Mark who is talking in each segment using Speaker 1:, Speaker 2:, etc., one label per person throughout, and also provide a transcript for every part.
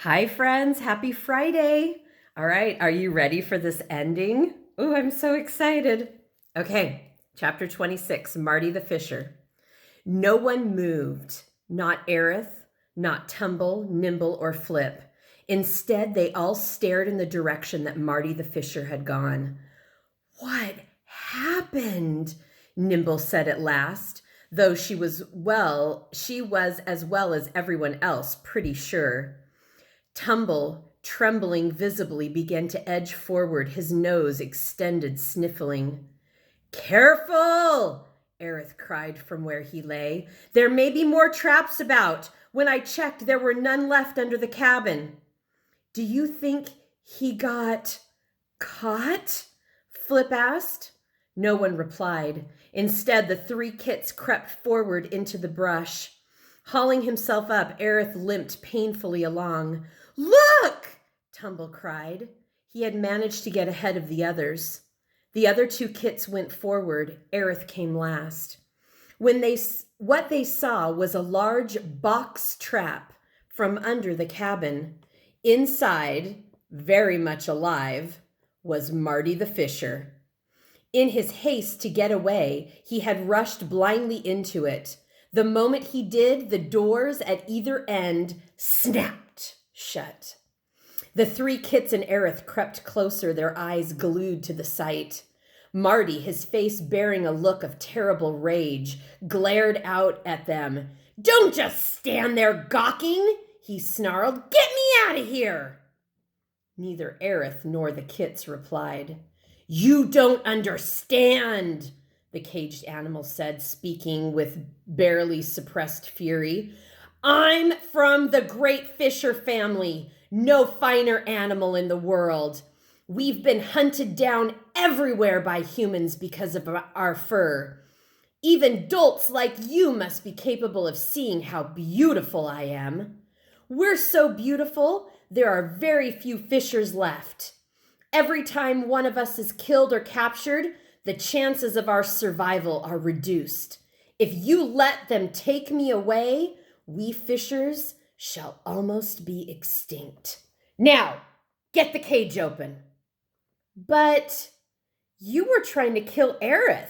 Speaker 1: Hi, friends. Happy Friday. All right. Are you ready for this ending? Oh, I'm so excited. Okay. Chapter 26 Marty the Fisher. No one moved, not Aerith, not Tumble, Nimble, or Flip. Instead, they all stared in the direction that Marty the Fisher had gone. What happened? Nimble said at last, though she was as well as everyone else pretty sure. Tumble, trembling visibly, began to edge forward, his nose extended, sniffling. Careful! Aerith cried from where he lay. There may be more traps about. When I checked, there were none left under the cabin. Do you think he got caught? Flip asked. No one replied. Instead, the three kits crept forward into the brush. Hauling himself up, Aerith limped painfully along. Look! Tumble cried. He had managed to get ahead of the others. The other two kits went forward. Aerith came last. What they saw was a large box trap from under the cabin. Inside, very much alive, was Marty the Fisher. In his haste to get away, he had rushed blindly into it. The moment he did, the doors at either end snapped shut. The three kits and Aerith crept closer, their eyes glued to the sight. Marty, his face bearing a look of terrible rage, glared out at them. Don't just stand there gawking, he snarled. Get me out of here! Neither Aerith nor the kits replied. You don't understand, the caged animal said, speaking with barely suppressed fury. I'm from the Great Fisher family, no finer animal in the world. We've been hunted down everywhere by humans because of our fur. Even dolts like you must be capable of seeing how beautiful I am. We're so beautiful, there are very few fishers left. Every time one of us is killed or captured, the chances of our survival are reduced. If you let them take me away, we fishers shall almost be extinct. Now, get the cage open. But you were trying to kill Aerith,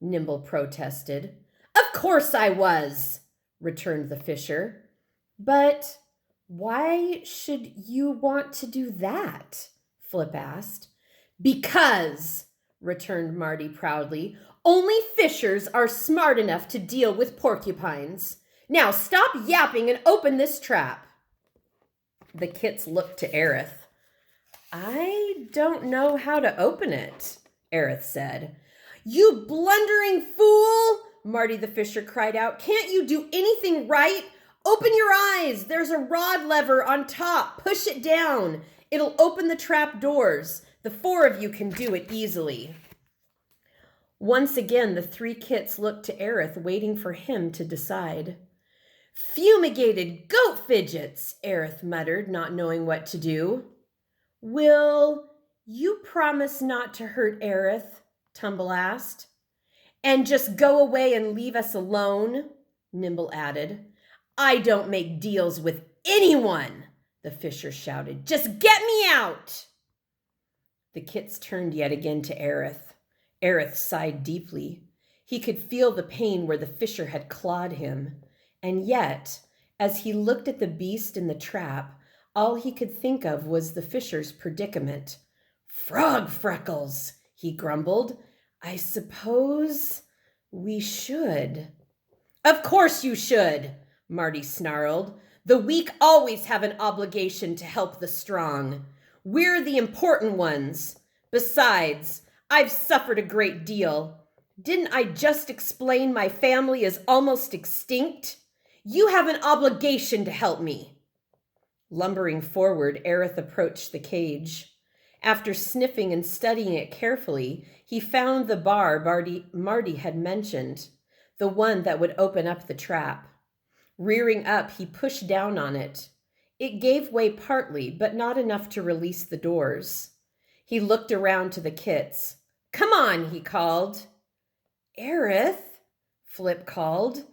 Speaker 1: Nimble protested. Of course I was, returned the fisher. But why should you want to do that? Flip asked. Because, returned Marty proudly, only fishers are smart enough to deal with porcupines. Now stop yapping and open this trap. The kits looked to Aerith. I don't know how to open it, Aerith said. You blundering fool, Marty the Fisher cried out. Can't you do anything right? Open your eyes. There's a rod lever on top. Push it down. It'll open the trap doors. The four of you can do it easily. Once again, the three kits looked to Aerith, waiting for him to decide. Fumigated goat fidgets, Aerith muttered, not knowing what to do. Will you promise not to hurt Aerith? Tumble asked. And just go away and leave us alone, Nimble added. I don't make deals with anyone, the fisher shouted. Just get me out! The kits turned yet again to Aerith. Aerith sighed deeply. He could feel the pain where the fisher had clawed him. And yet, as he looked at the beast in the trap, all he could think of was the fisher's predicament. Frog freckles, he grumbled. I suppose we should. Of course you should, Marty snarled. The weak always have an obligation to help the strong. We're the important ones. Besides, I've suffered a great deal. Didn't I just explain my family is almost extinct? You have an obligation to help me. Lumbering forward, Aerith approached the cage. After sniffing and studying it carefully, he found the bar Marty had mentioned, the one that would open up the trap. Rearing up, he pushed down on it. It gave way partly, but not enough to release the doors. He looked around to the kits. Come on, he called. Aerith, Flip called.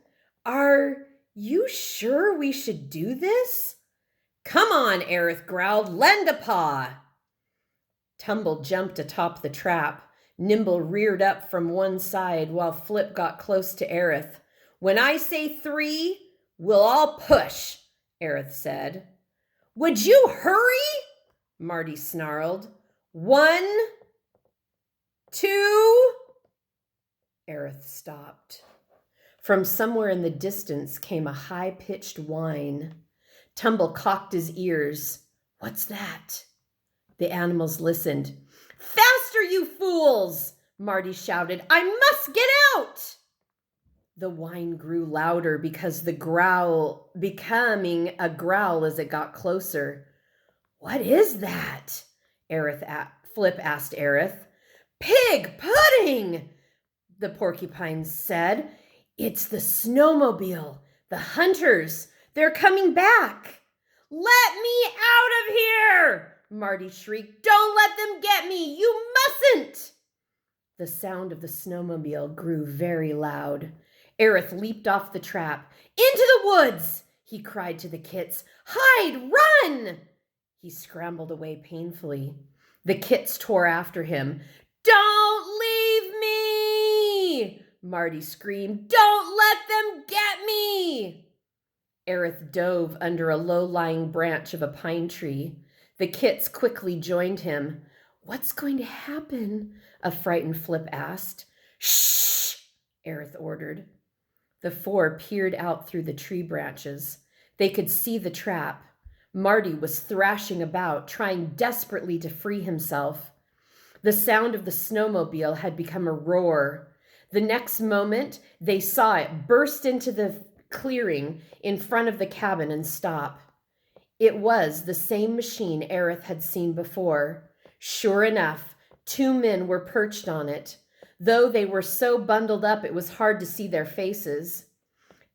Speaker 1: Are you sure we should do this? Come on, Aerith growled. Lend a paw. Tumble jumped atop the trap. Nimble reared up from one side while Flip got close to Aerith. When I say 3, we'll all push, Aerith said. Would you hurry? Marty snarled. 1, 2. Aerith stopped. From somewhere in the distance came a high-pitched whine. Tumble cocked his ears. What's that? The animals listened. Faster, you fools! Marty shouted. I must get out! The whine grew louder because the growl becoming a growl as it got closer. What is that? Flip asked Aerith. Pig pudding, the porcupines said. It's the snowmobile. The hunters. They're coming back. Let me out of here, Marty shrieked. Don't let them get me. You mustn't. The sound of the snowmobile grew very loud. Aerith leaped off the trap. Into the woods, he cried to the kits. Hide, run! He scrambled away painfully. The kits tore after him. Don't leave me! Marty screamed. Don't let them get me! Aerith dove under a low-lying branch of a pine tree. The kits quickly joined him. What's going to happen? A frightened Flip asked. Shh! Aerith ordered. The 4 peered out through the tree branches. They could see the trap. Marty was thrashing about, trying desperately to free himself. The sound of the snowmobile had become a roar. The next moment, they saw it burst into the clearing in front of the cabin and stop. It was the same machine Aerith had seen before. Sure enough, 2 men were perched on it. Though they were so bundled up, it was hard to see their faces.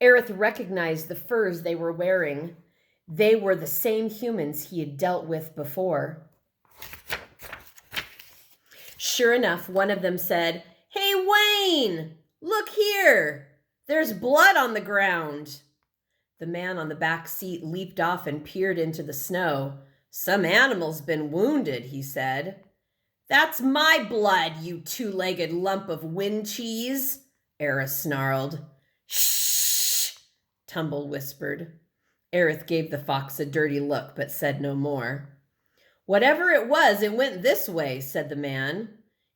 Speaker 1: Aerith recognized the furs they were wearing. They were the same humans he had dealt with before. Sure enough, one of them said, Hey, Wayne, look here. There's blood on the ground. The man on the back seat leaped off and peered into the snow. Some animal's been wounded, he said. That's my blood, you 2-legged lump of wind cheese, Aerith snarled. Shh, Tumble whispered. Aerith gave the fox a dirty look, but said no more. Whatever it was, it went this way, said the man.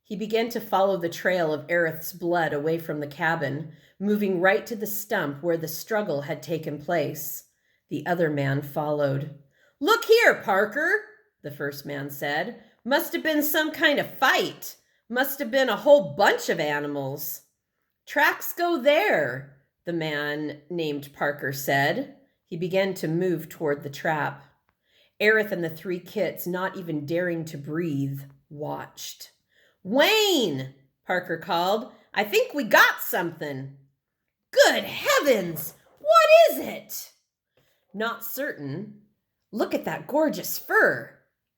Speaker 1: He began to follow the trail of Aerith's blood away from the cabin, moving right to the stump where the struggle had taken place. The other man followed. Look here, Parker, the first man said. Must have been some kind of fight. Must have been a whole bunch of animals. Tracks go there, the man named Parker said. He began to move toward the trap. Aerith and the 3 kits, not even daring to breathe, watched. Wayne, Parker called. I think we got something. Good heavens! What is it? Not certain. Look at that gorgeous fur.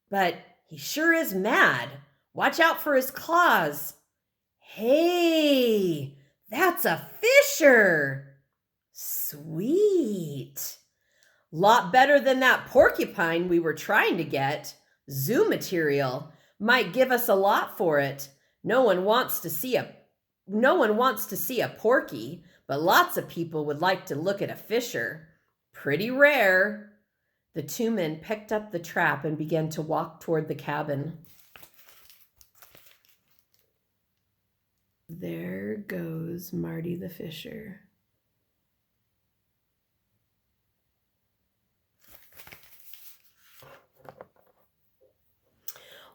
Speaker 1: But he sure is mad. Watch out for his claws. Hey, that's a fisher. Sweet. Lot better than that porcupine we were trying to get. Zoo material. Might give us a lot for it. No one wants to see a porky, but lots of people would like to look at a fisher. Pretty rare. The 2 men picked up the trap and began to walk toward the cabin. There goes Marty the fisher.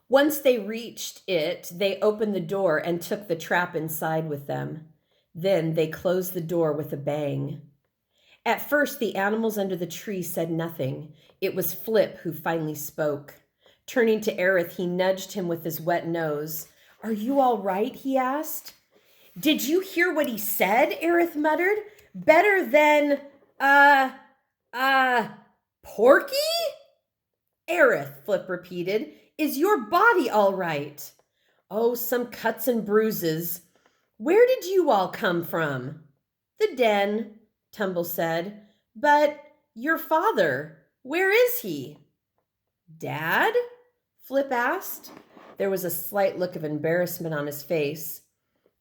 Speaker 1: Once they reached it, they opened the door and took the trap inside with them. Then they closed the door with a bang. At first, the animals under the tree said nothing. It was Flip who finally spoke. Turning to Aerith, he nudged him with his wet nose. Are you all right? He asked. Did you hear what he said? Aerith muttered. Better than, Porky? Aerith, Flip repeated. Is your body all right? Oh, some cuts and bruises. Where did you all come from? The den, Tumble said. But your father, Where is he?" "Dad?" Flip asked. There was a slight look of embarrassment on his face.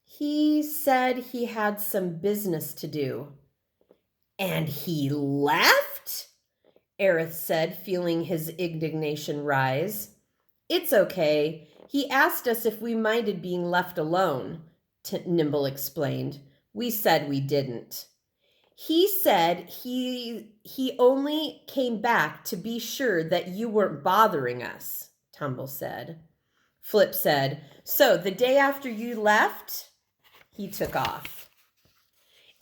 Speaker 1: "He said he had some business to do." "And he left?" Aerith said, feeling his indignation rise. "It's okay. He asked us if we minded being left alone," Nimble explained. "We said we didn't." "He said he only came back to be sure that you weren't bothering us," Tumble said. Flip said, "So the day after you left, he took off."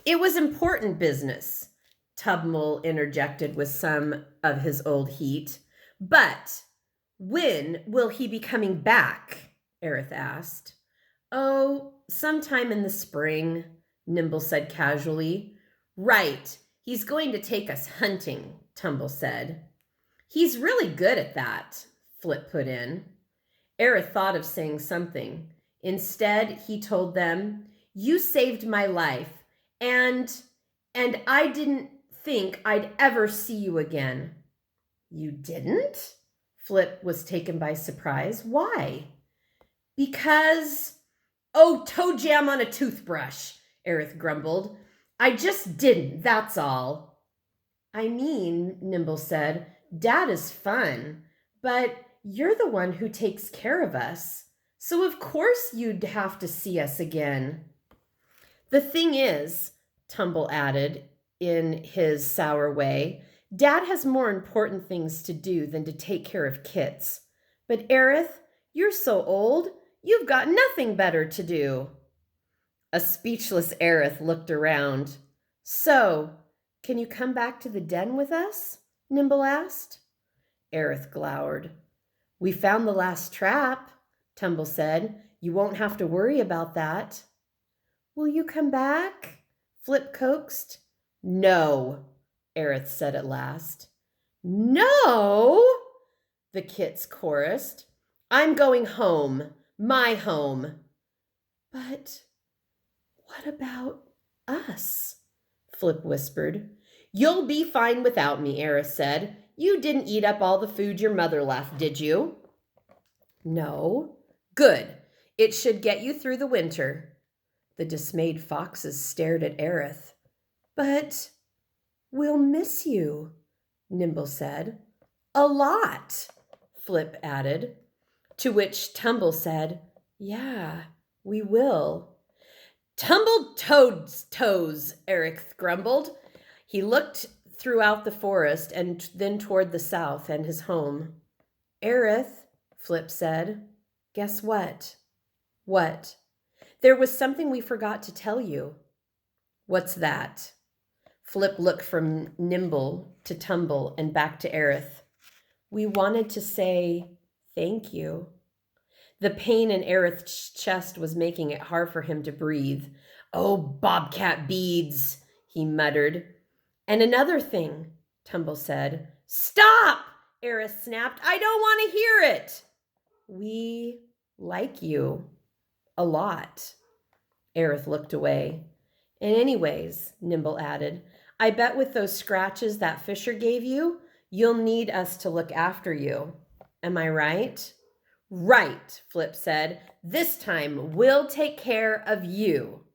Speaker 1: "It was important business," Tumble interjected with some of his old heat. "But when will he be coming back?" Aerith asked. "Oh, sometime in the spring," Nimble said casually. "Right, he's going to take us hunting," Tumble said. "He's really good at that," Flip put in. Aerith thought of saying something. Instead, he told them, "You saved my life, and I didn't think I'd ever see you again." "You didn't?" Flip was taken by surprise. "Why?" "Because, oh, toe jam on a toothbrush," Aerith grumbled. "I just didn't, that's all." "I mean," Nimble said, "Dad is fun, but you're the one who takes care of us. So of course you'd have to see us again." "The thing is," Tumble added in his sour way, "Dad has more important things to do than to take care of Kits. But Aerith, you're so old, you've got nothing better to do." A speechless Aerith looked around. "So, can you come back to the den with us?" Nimble asked. Aerith glowered. "We found the last trap," Tumble said. "You won't have to worry about that." "Will you come back?" Flip coaxed. "No," Aerith said at last. "No?" the Kits chorused. "I'm going home. My home." "But what about us?" Flip whispered. "You'll be fine without me," Aerith said. "You didn't eat up all the food your mother left, did you?" "No." "Good. It should get you through the winter." The dismayed foxes stared at Aerith. "But we'll miss you," Nimble said. "A lot," Flip added. To which Tumble said, "Yeah, we will." "Tumbled toes," Aerith grumbled. He looked throughout the forest and then toward the south and his home. "Aerith," Flip said, "guess what?" "What?" "There was something we forgot to tell you." "What's that?" Flip looked from Nimble to Tumble and back to Aerith. "We wanted to say thank you." The pain in Aerith's chest was making it hard for him to breathe. "Oh, bobcat beads," he muttered. "And another thing," Tumble said. "Stop!" Aerith snapped. "I don't want to hear it." "We like you a lot." Aerith looked away. "And anyways," Nimble added, "I bet with those scratches that Fisher gave you, you'll need us to look after you. Am I right?" "Right," Flip said. "This time we'll take care of you."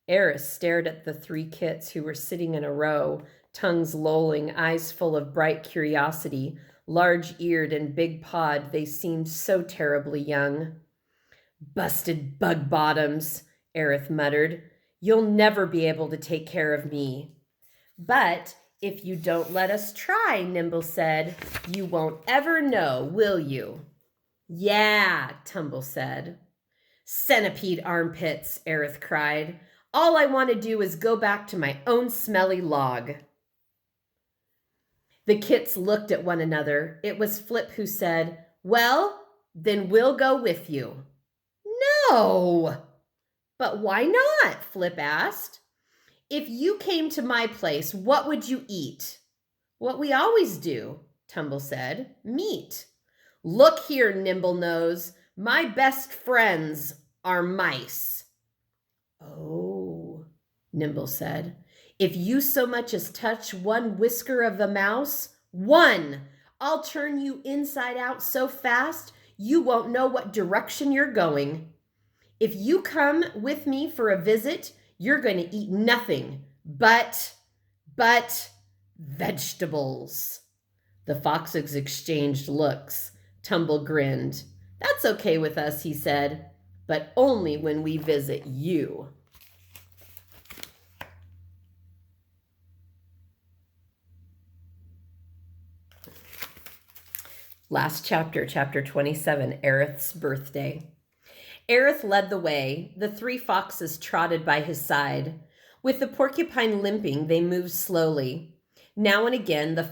Speaker 1: Aerith stared at the three Kits who were sitting in a row, tongues lolling, eyes full of bright curiosity. Large-eared and big-pawed, they seemed so terribly young. "Busted bug bottoms," Aerith muttered. "You'll never be able to take care of me." "But if you don't let us try," Nimble said, "you won't ever know, will you?" "Yeah," Tumble said. "Centipede armpits," Aerith cried. "All I want to do is go back to my own smelly log." The Kits looked at one another. It was Flip who said, "Well, then we'll go with you." "No!" "But why not?" Flip asked. "If you came to my place, what would you eat?" "What we always do," Tumble said. "Meat." "Look here, Nimble Nose. My best friends are mice." "Oh," Nimble said. "If you so much as touch one whisker of a mouse, One, I'll turn you inside out so fast you won't know what direction you're going. If you come with me for a visit, you're going to eat nothing but vegetables. The foxes exchanged looks. Tumble grinned. That's okay with us, he said, but only when we visit you. Last chapter, chapter 27, Aerith's birthday. Aerith led the way. The three foxes trotted by his side. With the porcupine limping, they moved slowly. Now and again, the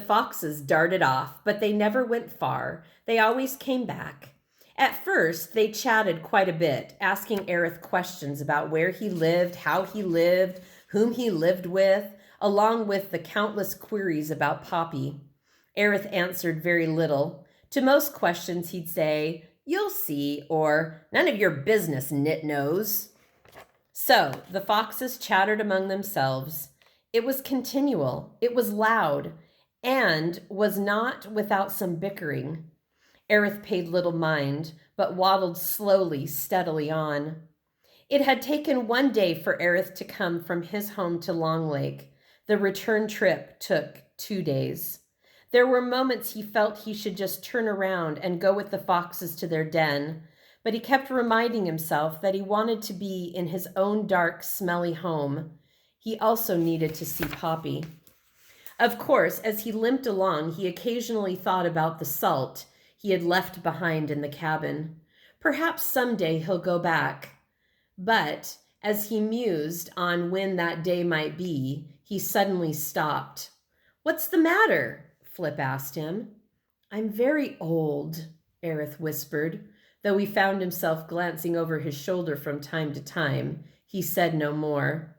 Speaker 1: foxes darted off, but they never went far. They always came back. At first, they chatted quite a bit, asking Aerith questions about where he lived, how he lived, whom he lived with, along with the countless queries about Poppy. Aerith answered very little. To most questions, he'd say, "You'll see," or "None of your business, Nit-Nose." So the foxes chattered among themselves. It was continual, it was loud, and was not without some bickering. Aerith paid little mind, but waddled slowly, steadily on. It had taken 1 day for Aerith to come from his home to Long Lake. The return trip took 2 days. There were moments he felt he should just turn around and go with the foxes to their den, but he kept reminding himself that he wanted to be in his own dark, smelly home. He also needed to see Poppy. Of course, as he limped along, he occasionally thought about the salt he had left behind in the cabin. Perhaps someday he'll go back. But as he mused on when that day might be, he suddenly stopped. "What's the matter?" Flip asked him. "I'm very old," Aerith whispered. Though he found himself glancing over his shoulder from time to time, he said no more.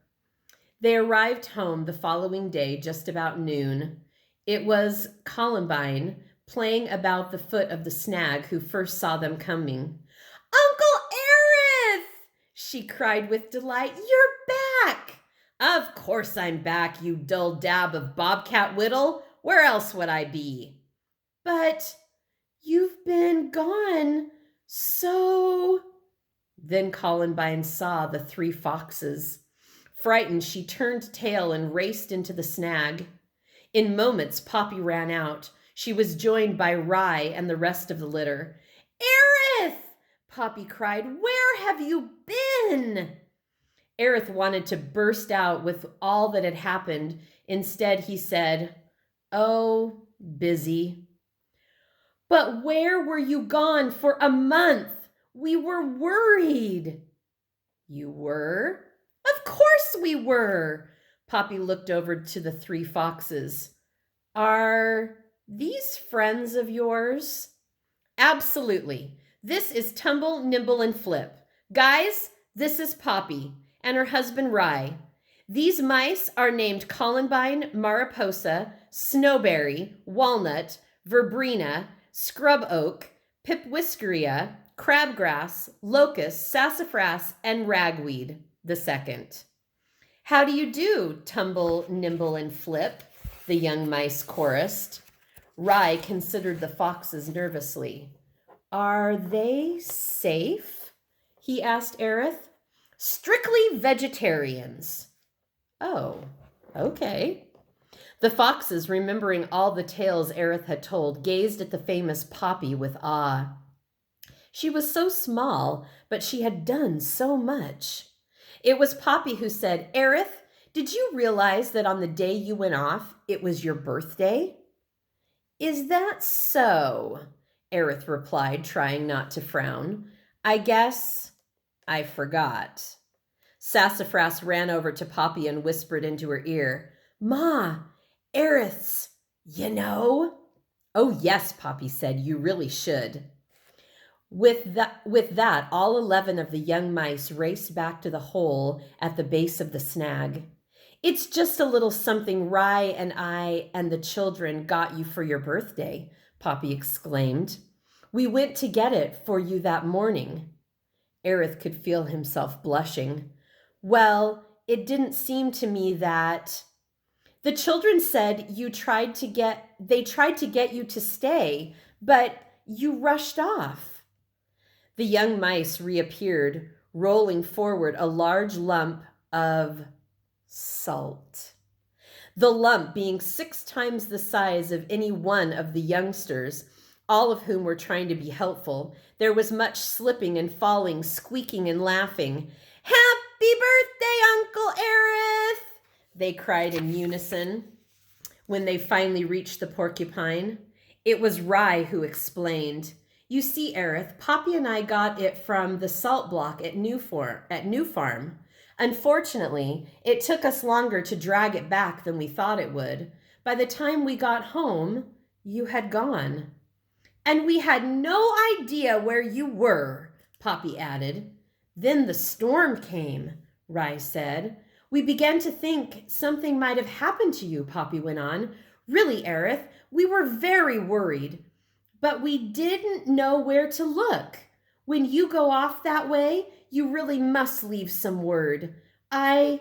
Speaker 1: They arrived home the following day just about noon. It was Columbine playing about the foot of the snag who first saw them coming. "Uncle Aerith!" she cried with delight. "You're back!" "Of course I'm back, you dull dab of Bobcat Whittle. Where else would I be?" "But you've been gone so..." Then Columbine saw the three foxes. Frightened, she turned tail and raced into the snag. In moments, Poppy ran out. She was joined by Rye and the rest of the litter. "Aerith!" Poppy cried. "Where have you been?" Aerith wanted to burst out with all that had happened. Instead, he said, "Oh, busy." "But where were you gone for a month? We were worried." "You were?" "Of course we were." Poppy looked over to the three foxes. "Are these friends of yours?" "Absolutely. This is Tumble, Nimble, and Flip. Guys, this is Poppy and her husband Rye. These mice are named Columbine, Mariposa, Snowberry, Walnut, Verbrina, Scrub Oak, Pipwhiskeria, Crabgrass, Locust, Sassafras, and Ragweed the second." "How do you do, Tumble, Nimble, and Flip?" the young mice chorused. Rye considered the foxes nervously. "Are they safe?" he asked Aerith. "Strictly vegetarians." "Oh, okay." The foxes, remembering all the tales Aerith had told, gazed at the famous Poppy with awe. She was so small, but she had done so much. It was Poppy who said, "Aerith, did you realize that on the day you went off, it was your birthday?" "Is that so?" Aerith replied, trying not to frown. "I guess I forgot." Sassafras ran over to Poppy and whispered into her ear, "Ma, Aerith's, you know." "Oh, yes," Poppy said, "you really should." With that, all 11 of the young mice raced back to the hole at the base of the snag. "It's just a little something Rye and I and the children got you for your birthday," Poppy exclaimed. "We went to get it for you that morning." Aerith could feel himself blushing. "Well, it didn't seem to me that..." The children said they tried to get you to stay, but you rushed off. The young mice reappeared, rolling forward a large lump of salt. The lump being 6 times the size of any one of the youngsters, all of whom were trying to be helpful. There was much slipping and falling, squeaking and laughing. "Happy birthday, Uncle Aerith!" they cried in unison when they finally reached the porcupine. It was Rye who explained. "You see, Aerith, Poppy and I got it from the salt block at New Farm. Unfortunately, it took us longer to drag it back than we thought it would. By the time we got home, you had gone." "And we had no idea where you were," Poppy added. "Then the storm came," Rye said. "We began to think something might have happened to you," Poppy went on. "Really, Aerith, we were very worried, but we didn't know where to look. When you go off that way, you really must leave some word. I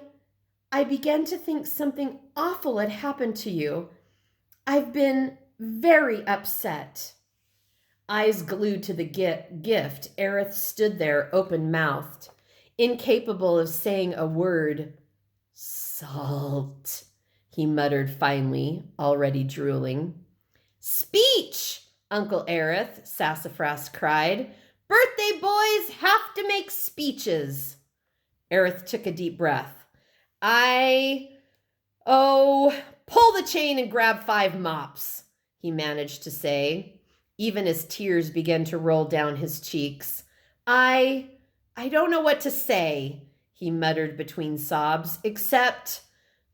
Speaker 1: began to think something awful had happened to you. I've been very upset." Eyes glued to the gift, Aerith stood there open-mouthed, incapable of saying a word. "Salt," he muttered finally, already drooling. "Speech!" Uncle Aerith, Sassafras cried. "Birthday boys have to make speeches." Aerith took a deep breath. Pull the chain and grab 5 mops," he managed to say, even as tears began to roll down his cheeks. I don't know what to say," he muttered between sobs, "except,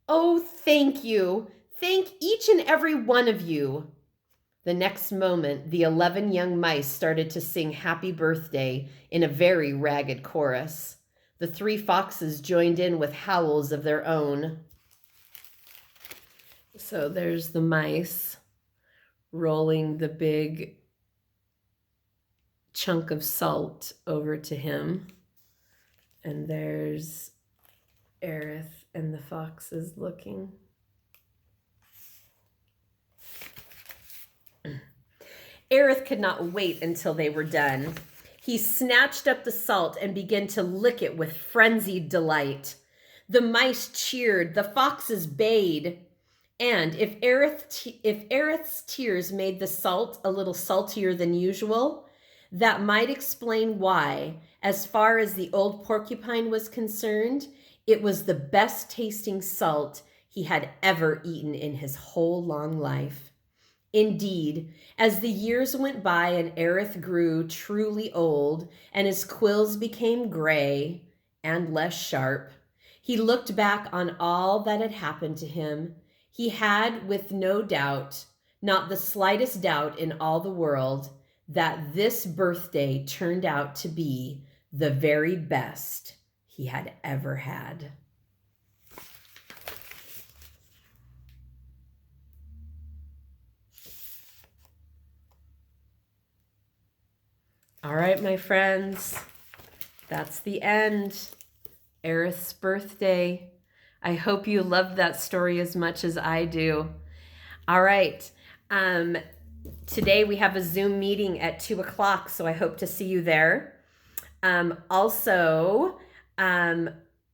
Speaker 1: oh, thank you. Thank each and every one of you." The next moment, the 11 young mice started to sing Happy Birthday in a very ragged chorus. The 3 foxes joined in with howls of their own. So there's the mice rolling the big chunk of salt over to him. And there's Aerith and the foxes looking. Aerith could not wait until they were done. He snatched up the salt and began to lick it with frenzied delight. The mice cheered, the foxes bayed. And if Aerith's tears made the salt a little saltier than usual, that might explain why, as far as the old porcupine was concerned, it was the best tasting salt he had ever eaten in his whole long life. Indeed, as the years went by and Aerith grew truly old and his quills became gray and less sharp, he looked back on all that had happened to him. He had, with no doubt, not the slightest doubt in all the world, that this birthday turned out to be the very best he had ever had. All right, my friends, that's the end. Aerith's birthday. I hope you loved that story as much as I do. All right. Today we have a Zoom meeting at 2:00, so I hope to see you there.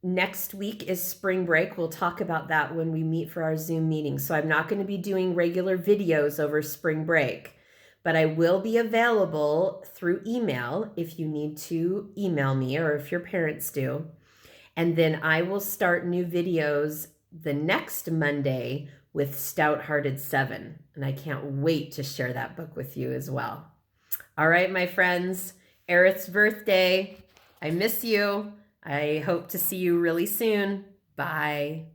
Speaker 1: Next week is spring break. We'll talk about that when we meet for our Zoom meeting. So I'm not going to be doing regular videos over spring break, but I will be available through email if you need to email me or if your parents do. And then I will start new videos the next Monday with Stout-Hearted 7. And I can't wait to share that book with you as well. All right, my friends, Aerith's birthday. I miss you. I hope to see you really soon. Bye.